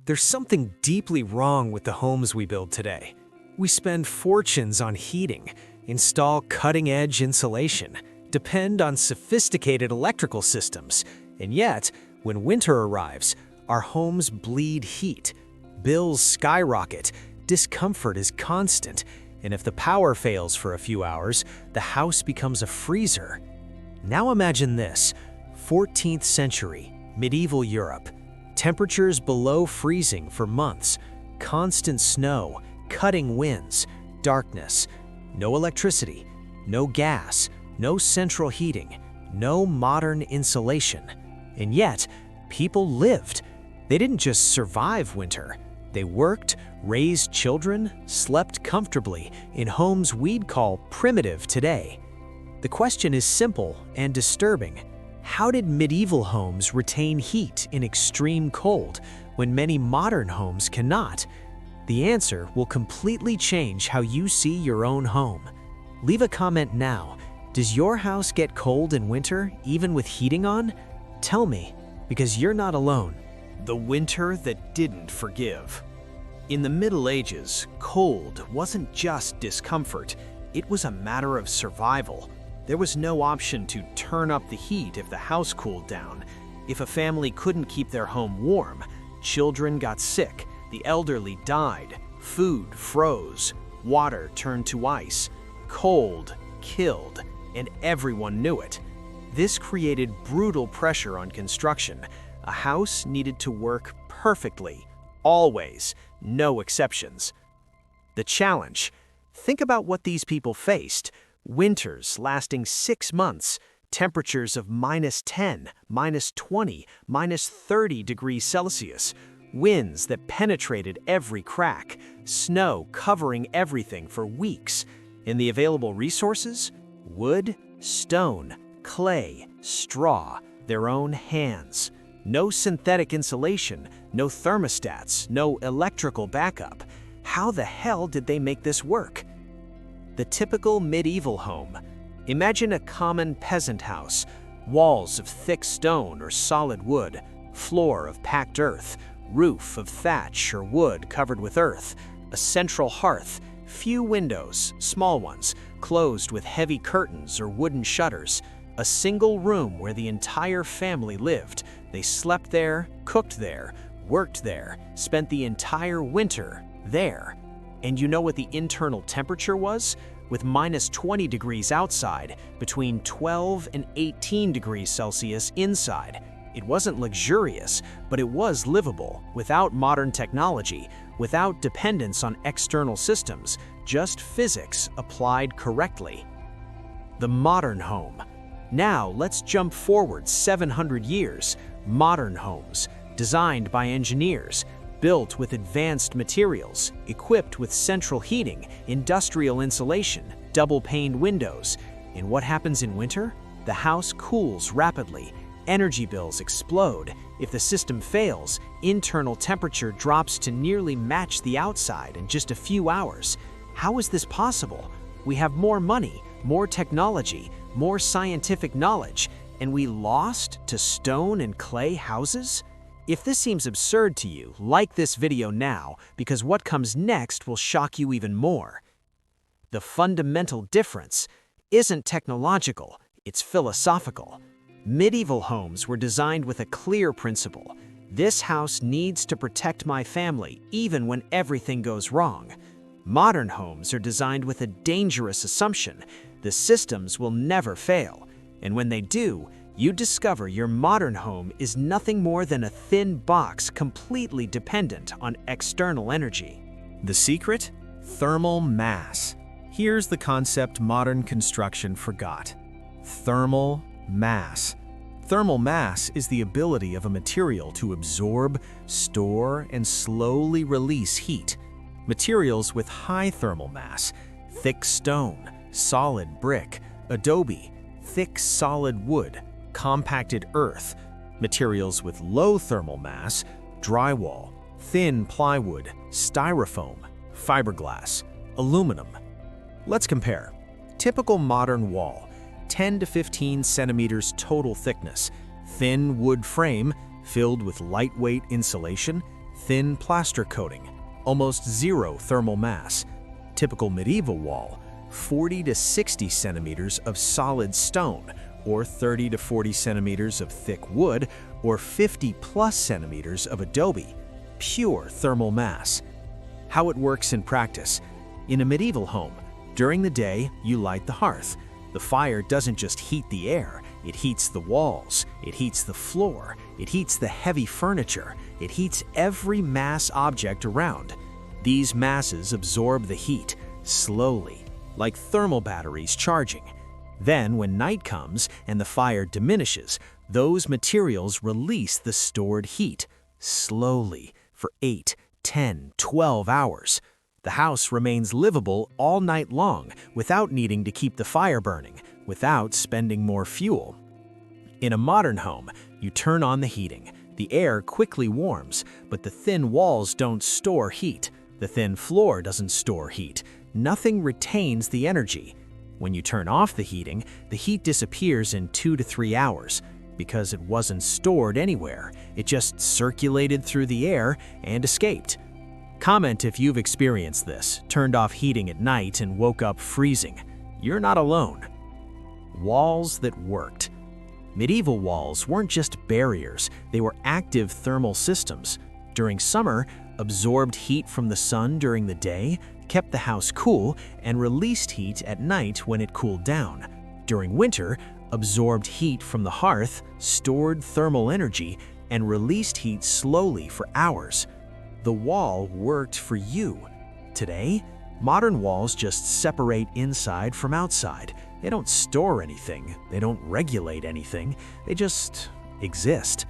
There's something deeply wrong with the homes we build today. We spend fortunes on heating, install cutting-edge insulation, depend on sophisticated electrical systems, and yet, when winter arrives, our homes bleed heat. Bills skyrocket, discomfort is constant, and if the power fails for a few hours, the house becomes a freezer. Now imagine this: 14th century, medieval Europe. Temperatures below freezing for months, constant snow, cutting winds, darkness, no electricity, no gas, no central heating, no modern insulation. And yet, people lived. They didn't just survive winter. They worked, raised children, slept comfortably in homes we'd call primitive today. The question is simple and disturbing. How did medieval homes retain heat in extreme cold when many modern homes cannot? The answer will completely change how you see your own home. Leave a comment now. Does your house get cold in winter, even with heating on? Tell me, because you're not alone. The winter that didn't forgive. In the Middle Ages, cold wasn't just discomfort, it was a matter of survival. There was no option to turn up the heat if the house cooled down. If a family couldn't keep their home warm, children got sick, the elderly died, food froze, water turned to ice. Cold killed, and everyone knew it. This created brutal pressure on construction. A house needed to work perfectly, always, no exceptions. The challenge: think about what these people faced. Winters lasting 6 months, temperatures of -10, -20, -30 degrees Celsius, winds that penetrated every crack, snow covering everything for weeks. And the available resources? Wood, stone, clay, straw, their own hands. No synthetic insulation, no thermostats, no electrical backup. How the hell did they make this work? The typical medieval home. Imagine a common peasant house. Walls of thick stone or solid wood, floor of packed earth, roof of thatch or wood covered with earth, a central hearth, few windows, small ones, closed with heavy curtains or wooden shutters, a single room where the entire family lived. They slept there, cooked there, worked there, spent the entire winter there. And you know what the internal temperature was? With -20 degrees outside, between 12 and 18 degrees Celsius inside. It wasn't luxurious, but it was livable, without modern technology, without dependence on external systems, just physics applied correctly. The modern home. Now let's jump forward 700 years. Modern homes, designed by engineers, built with advanced materials, equipped with central heating, industrial insulation, double-paned windows. And what happens in winter? The house cools rapidly. Energy bills explode. If the system fails, internal temperature drops to nearly match the outside in just a few hours. How is this possible? We have more money, more technology, more scientific knowledge, and we lost to stone and clay houses? If this seems absurd to you, like this video now, because what comes next will shock you even more. The fundamental difference isn't technological, it's philosophical. Medieval homes were designed with a clear principle. This house needs to protect my family even when everything goes wrong. Modern homes are designed with a dangerous assumption: the systems will never fail. And when they do, you discover your modern home is nothing more than a thin box completely dependent on external energy. The secret? Thermal mass. Here's the concept modern construction forgot. Thermal mass. Thermal mass is the ability of a material to absorb, store, and slowly release heat. Materials with high thermal mass: thick stone, solid brick, adobe, thick solid wood, compacted earth. Materials with low thermal mass: drywall, thin plywood, styrofoam, fiberglass, aluminum. Let's compare. Typical modern wall, 10 to 15 centimeters total thickness, thin wood frame filled with lightweight insulation, thin plaster coating, almost zero thermal mass. Typical medieval wall, 40 to 60 centimeters of solid stone, or 30 to 40 centimeters of thick wood, or 50 plus centimeters of adobe. Pure thermal mass. How it works in practice. In a medieval home, during the day, you light the hearth. The fire doesn't just heat the air, it heats the walls, it heats the floor, it heats the heavy furniture, it heats every mass object around. These masses absorb the heat, slowly, like thermal batteries charging. Then, when night comes and the fire diminishes, those materials release the stored heat, slowly, for 8, 10, 12 hours. The house remains livable all night long without needing to keep the fire burning, without spending more fuel. In a modern home, you turn on the heating. The air quickly warms, but the thin walls don't store heat. The thin floor doesn't store heat. Nothing retains the energy. When you turn off the heat disappears in 2 to 3 hours. Because it wasn't stored anywhere, it just circulated through the air and escaped. Comment if you've experienced this, turned off heating at night and woke up freezing. You're not alone. Walls that worked. Medieval walls weren't just barriers, they were active thermal systems. During summer, absorbed heat from the sun during the day, kept the house cool, and released heat at night when it cooled down. During winter, absorbed heat from the hearth, stored thermal energy, and released heat slowly for hours. The wall worked for you. Today, modern walls just separate inside from outside. They don't store anything, they don't regulate anything, they just exist.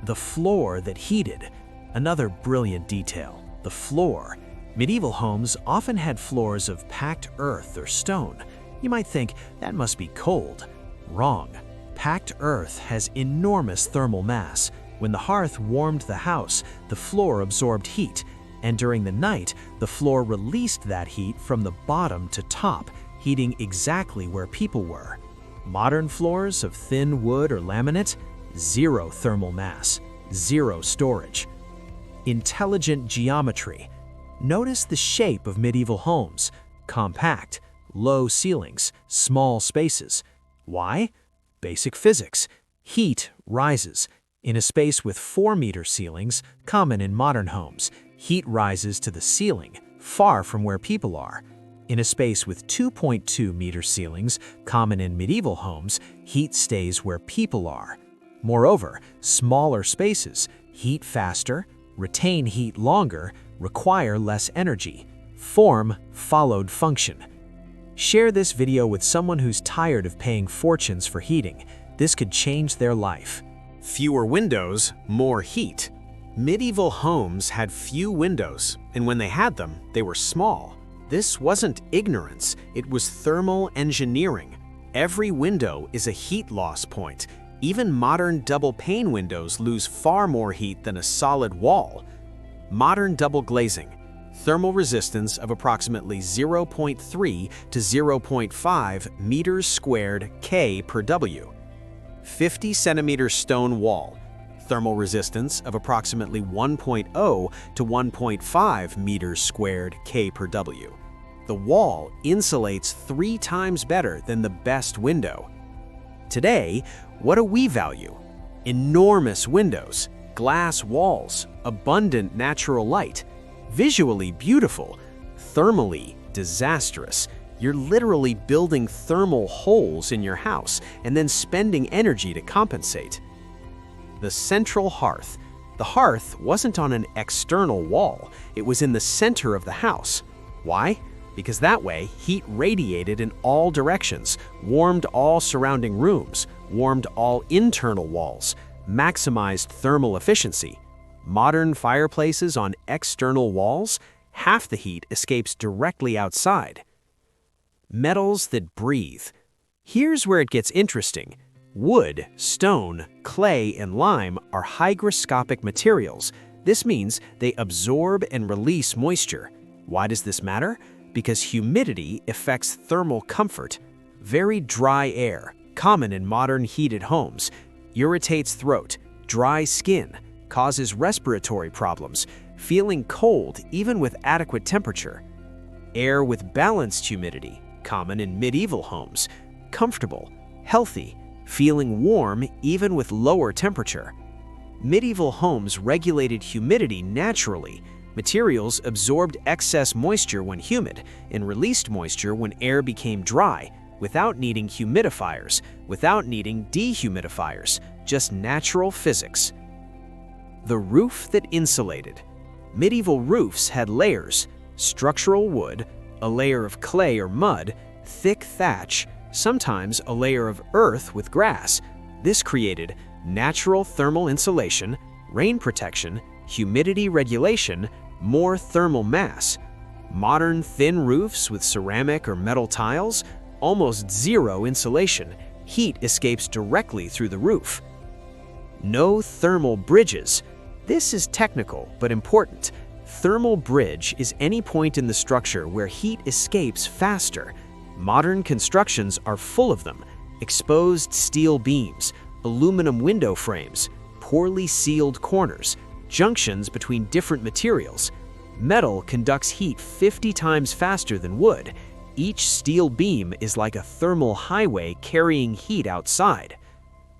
The floor that heated. Another brilliant detail, the floor. Medieval homes often had floors of packed earth or stone. You might think that must be cold. Wrong. Packed earth has enormous thermal mass. When the hearth warmed the house, the floor absorbed heat, and during the night, the floor released that heat from the bottom to top, heating exactly where people were. Modern floors of thin wood or laminate, zero thermal mass, zero storage. Intelligent geometry. Notice the shape of medieval homes. Compact, low ceilings, small spaces. Why? Basic physics. Heat rises. In a space with 4-meter ceilings, common in modern homes, heat rises to the ceiling, far from where people are. In a space with 2.2-meter ceilings, common in medieval homes, heat stays where people are. Moreover, smaller spaces heat faster, retain heat longer, require less energy. Form followed function. Share this video with someone who's tired of paying fortunes for heating. This could change their life. Fewer windows, more heat. Medieval homes had few windows, and when they had them, they were small. This wasn't ignorance, it was thermal engineering. Every window is a heat loss point. Even modern double-pane windows lose far more heat than a solid wall. Modern double glazing. Thermal resistance of approximately 0.3 to 0.5 meters squared K per W. 50 centimeter stone wall. Thermal resistance of approximately 1.0 to 1.5 meters squared K per W. The wall insulates 3 times better than the best window. Today, what do we value? Enormous windows, glass walls, abundant natural light. Visually beautiful, thermally disastrous. You're literally building thermal holes in your house and then spending energy to compensate. The central hearth. The hearth wasn't on an external wall, it was in the center of the house. Why? Because that way, heat radiated in all directions, warmed all surrounding rooms, warmed all internal walls, maximized thermal efficiency. Modern fireplaces on external walls, half the heat escapes directly outside. Metals that breathe. Here's where it gets interesting. Wood, stone, clay, and lime are hygroscopic materials. This means they absorb and release moisture. Why does this matter? Because humidity affects thermal comfort. Very dry air, common in modern heated homes, irritates throat, dry skin. causes respiratory problems, feeling cold even with adequate temperature. Air with balanced humidity, common in medieval homes, comfortable, healthy, feeling warm even with lower temperature. Medieval homes regulated humidity naturally. Materials absorbed excess moisture when humid and released moisture when air became dry, without needing humidifiers, without needing dehumidifiers, just natural physics. The roof that insulated. Medieval roofs had layers: structural wood, a layer of clay or mud, thick thatch, sometimes a layer of earth with grass. This created natural thermal insulation, rain protection, humidity regulation, more thermal mass. Modern thin roofs with ceramic or metal tiles, almost zero insulation. Heat escapes directly through the roof. No thermal bridges. This is technical but important. Thermal bridge is any point in the structure where heat escapes faster. Modern constructions are full of them. Exposed steel beams, aluminum window frames, poorly sealed corners, junctions between different materials. Metal conducts heat 50 times faster than wood. Each steel beam is like a thermal highway carrying heat outside.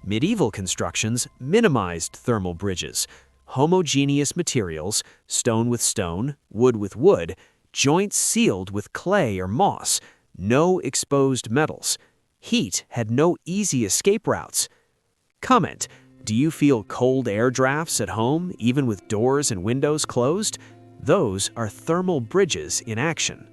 Medieval constructions minimized thermal bridges. Homogeneous materials, stone with stone, wood with wood, joints sealed with clay or moss, no exposed metals. Heat had no easy escape routes. Comment: do you feel cold air drafts at home, even with doors and windows closed? Those are thermal bridges in action.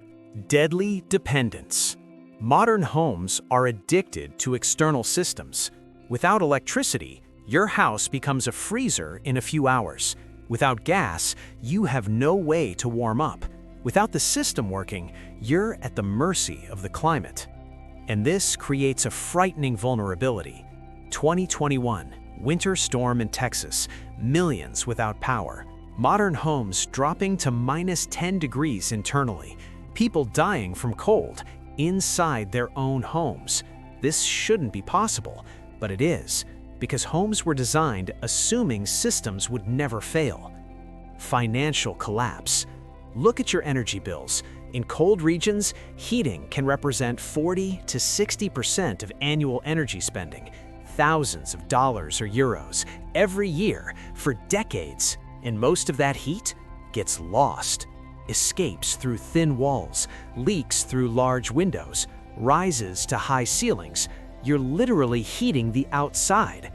Deadly dependence. Modern homes are addicted to external systems. Without electricity, your house becomes a freezer in a few hours. Without gas, you have no way to warm up. Without the system working, you're at the mercy of the climate. And this creates a frightening vulnerability. 2021, winter storm in Texas, millions without power. Modern homes dropping to -10 degrees internally. People dying from cold inside their own homes. This shouldn't be possible, but it is, because homes were designed assuming systems would never fail. Financial collapse. Look at your energy bills. In cold regions, heating can represent 40 to 60% of annual energy spending, thousands of dollars or euros every year for decades, and most of that heat gets lost, escapes through thin walls, leaks through large windows, rises to high ceilings. You're literally heating the outside.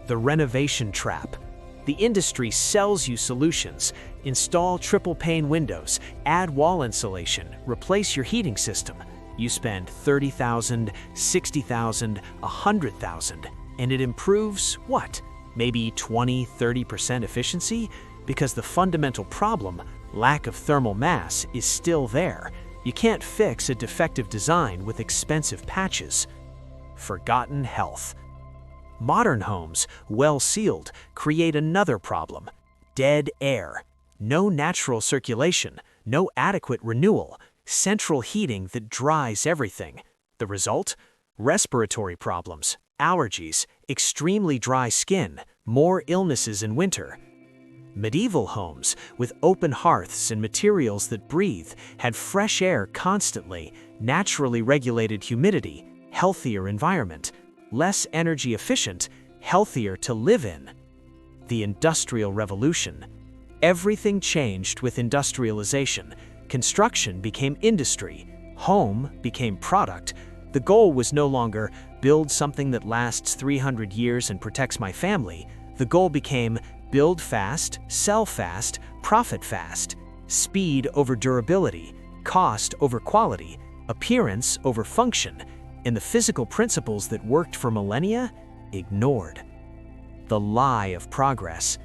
The renovation trap. The industry sells you solutions. Install triple-pane windows, add wall insulation, replace your heating system. You spend $30,000, $60,000, $100,000, and it improves what? Maybe 20–30% efficiency? Because the fundamental problem, lack of thermal mass, is still there. You can't fix a defective design with expensive patches. Forgotten health. Modern homes, well sealed, create another problem: dead air. No natural circulation, no adequate renewal, central heating that dries everything. The result? Respiratory problems, allergies, extremely dry skin, more illnesses in winter. Medieval homes, with open hearths and materials that breathe, had fresh air constantly, naturally regulated humidity, healthier environment, less energy efficient, healthier to live in. The Industrial Revolution. Everything changed with industrialization. Construction became industry. Home became product. The goal was no longer build something that lasts 300 years and protects my family. The goal became build fast, sell fast, profit fast. Speed over durability, cost over quality, appearance over function, and the physical principles that worked for millennia ignored. The lie of progress.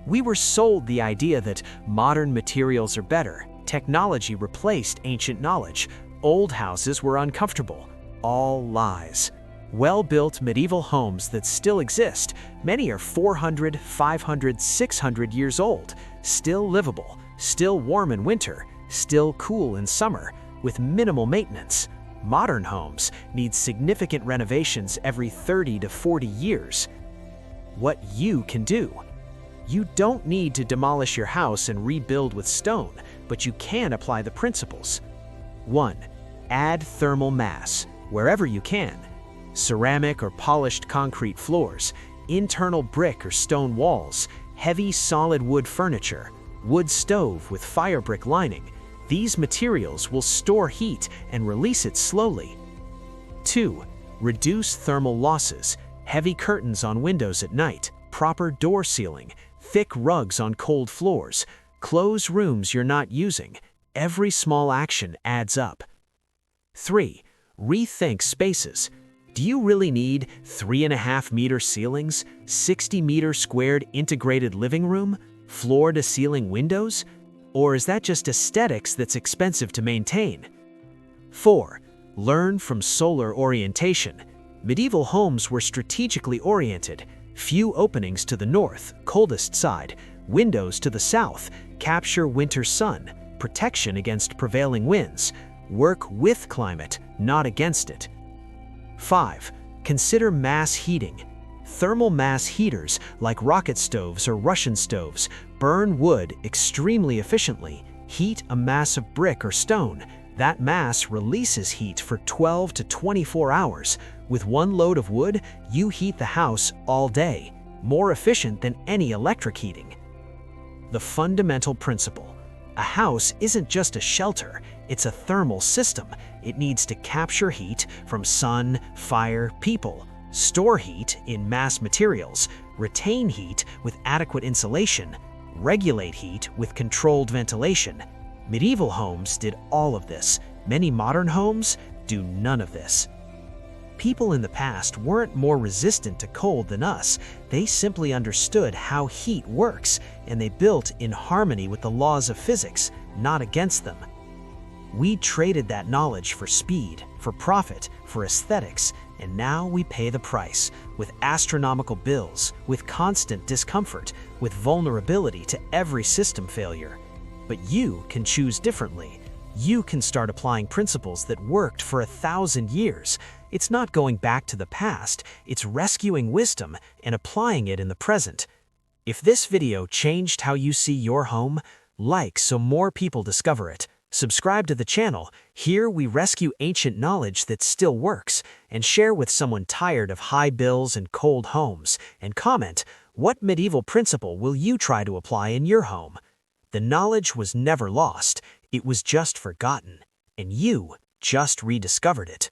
We were sold the idea that modern materials are better. Technology replaced ancient knowledge. Old houses were uncomfortable. All lies. Well-built medieval homes that still exist, many are 400, 500, 600 years old, still livable, still warm in winter, still cool in summer, with minimal maintenance. Modern homes need significant renovations every 30 to 40 years. What you can do. You don't need to demolish your house and rebuild with stone, but you can apply the principles. 1. Add thermal mass wherever you can. Ceramic or polished concrete floors, internal brick or stone walls, heavy solid wood furniture, wood stove with fire brick lining. These materials will store heat and release it slowly. 2. Reduce thermal losses. Heavy curtains on windows at night, proper door sealing, thick rugs on cold floors, close rooms you're not using. Every small action adds up. 3. Rethink spaces. Do you really need 3.5-meter ceilings, 60-meter squared integrated living room, floor-to-ceiling windows? Or is that just aesthetics that's expensive to maintain? 4. Learn from solar orientation. Medieval homes were strategically oriented. Few openings to the north, coldest side, windows to the south, capture winter sun, protection against prevailing winds. Work with climate, not against it. 5. Consider mass heating. Thermal mass heaters, like rocket stoves or Russian stoves, burn wood extremely efficiently, heat a mass of brick or stone. That mass releases heat for 12 to 24 hours. With one load of wood, you heat the house all day, more efficient than any electric heating. The fundamental principle: a house isn't just a shelter, it's a thermal system. It needs to capture heat from sun, fire, people, store heat in mass materials, retain heat with adequate insulation, regulate heat with controlled ventilation. Medieval homes did all of this. Many modern homes do none of this. People in the past weren't more resistant to cold than us. They simply understood how heat works, and they built in harmony with the laws of physics, not against them. We traded that knowledge for speed, for profit, for aesthetics, and now we pay the price, with astronomical bills, with constant discomfort, with vulnerability to every system failure. But you can choose differently. You can start applying principles that worked for 1,000 years. It's not going back to the past, it's rescuing wisdom and applying it in the present. If this video changed how you see your home, like so more people discover it. Subscribe to the channel. Here we rescue ancient knowledge that still works and share with someone tired of high bills and cold homes. And comment, what medieval principle will you try to apply in your home? The knowledge was never lost, it was just forgotten, and you just rediscovered it.